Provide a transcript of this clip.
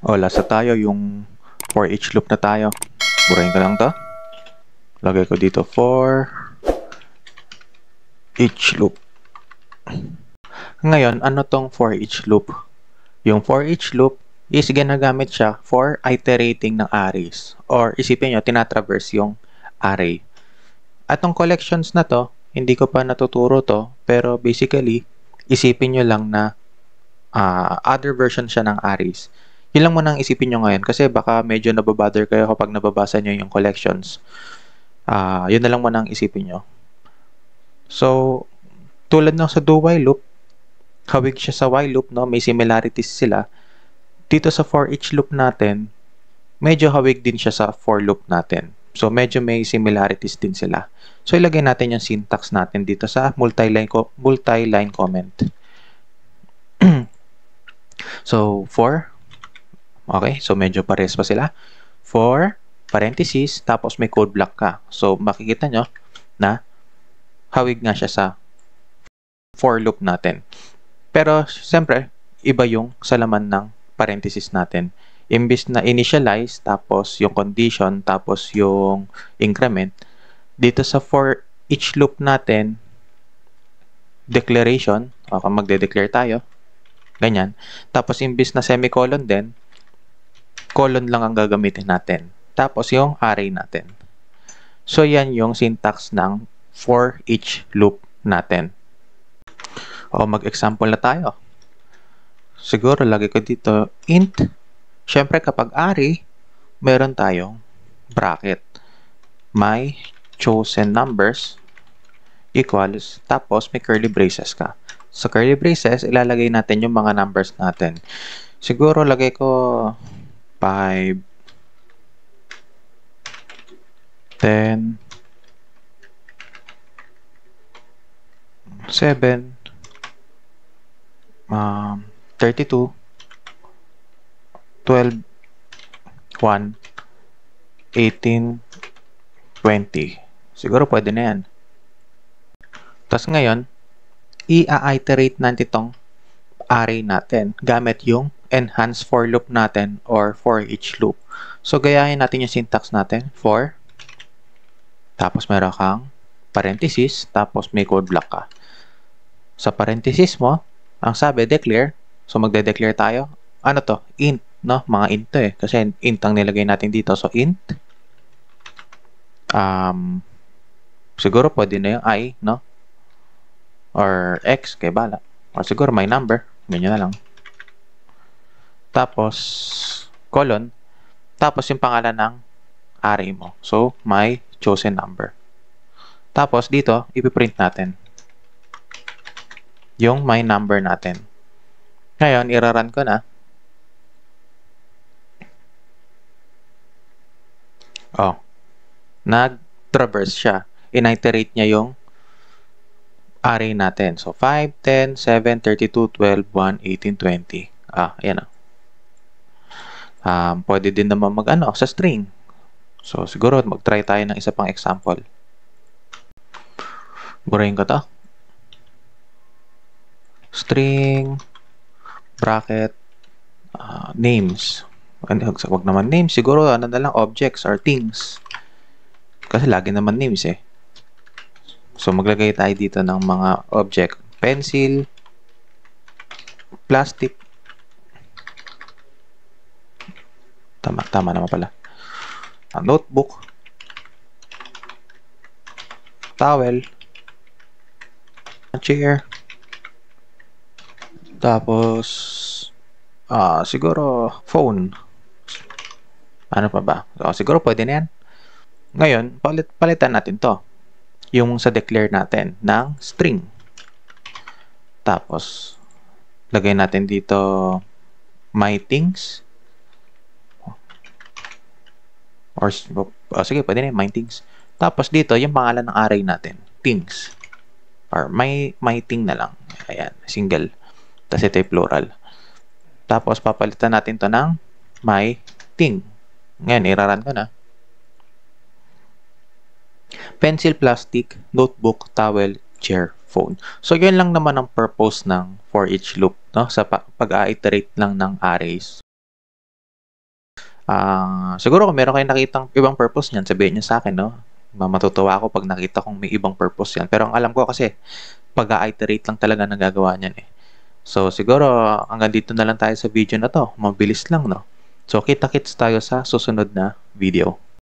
O, lasa tayo yung for each loop na tayo. Burahin ko lang to. Lagay ko dito for each loop. Ngayon, ano tong for each loop? Yung for each loop is ginagamit siya for iterating ng arrays. Or isipin nyo, tinatraverse yung array. At tong collections na to, hindi ko pa natuturo to, pero basically, isipin nyo lang na other version siya ng arrays. Yun lang muna ang isipin nyo ngayon kasi baka medyo nababother kayo kapag nababasa nyo yung collections. Yun na lang muna ang isipin nyo. So, tulad ng sa do while loop, hawig siya sa while loop, no? May similarities sila. Dito sa for each loop natin, medyo hawig din siya sa for loop natin. So, medyo may similarities din sila. So, ilagay natin yung syntax natin dito sa multi-line comment. So, for, okay, so medyo pares pa sila. For, parenthesis, tapos may code block ka. So, makikita nyo na hawig nga siya sa for loop natin. Pero, siyempre, iba yung sa laman ng parenthesis natin. Imbis na initialize, tapos yung condition, tapos yung increment, dito sa for each loop natin, declaration, okay, magde-declare tayo, ganyan. Tapos, imbis na semicolon din, colon lang ang gagamitin natin. Tapos, yung array natin. So, yan yung syntax ng for each loop natin. O, mag-example na tayo. Siguro, lagay ko dito, int. Siyempre, kapag array, meron tayong bracket. My chosen numbers equals, tapos may curly braces ka. Sa curly braces, ilalagay natin yung mga numbers natin. Siguro, lagay ko 5, 10, 7, 32, 12, 1, 18, 20. Siguro pwede na yan. Tapos ngayon, i-iterate natin itong array natin gamit yung enhance for loop natin or for each loop. So, gayahin natin yung syntax natin. For, tapos meron kang parenthesis, tapos may code block ka. Sa parenthesis mo, ang sabi, declare. So, magde-declare tayo. Ano to? Int, no? Mga int to eh. Kasi int ang nilagay natin dito. So, int. Siguro pwede na yung I, no? Or X, kay bala. Or siguro may number. Ganyan na lang. Tapos, colon. Tapos, yung pangalan ng array mo. So, my chosen number. Tapos, dito, ipiprint natin yung my number natin. Ngayon, iraran ko na. Oh, nag-traverse siya. In-iterate niya yung array natin. So, 5, 10, 7, 32, 12, 1, 18, 20. Ayan na. Pwede din naman mag-ano sa string. So, siguro mag-try tayo ng isa pang example. Burahin ko to. String, bracket, names. Wag naman names. Siguro, ano na lang, objects or things. Kasi lagi naman names eh. So, maglagay tayo dito ng mga object. Pencil, plastic. Tama naman pala. Notebook, towel, chair, tapos siguro phone. Ano pa ba? So, siguro pwede na yan. Ngayon, palitan natin to. Yung sa declare natin ng string. Tapos, lagay natin dito my things. Or, sige, pwede na yung my things. Tapos dito, yung pangalan ng array natin. Things. Or my thing na lang. Ayan, single. Tapos ito yung plural. Tapos, papalitan natin to ng my thing. Ngayon, iraran ko na. Pencil, plastic, notebook, towel, chair, phone. So, yun lang naman ang purpose ng for each loop, no? Sa pag-iterate lang ng arrays. Siguro kung meron kayong nakitang ibang purpose niyan, sabihin niyo sa akin, no? Matutuwa ako pag nakita kong may ibang purpose yan. Pero ang alam ko kasi, pag-iterate lang talaga nagagawa niyan eh. So, siguro hanggang dito na lang tayo sa video na to. Mabilis lang, no? So, kita-kits tayo sa susunod na video.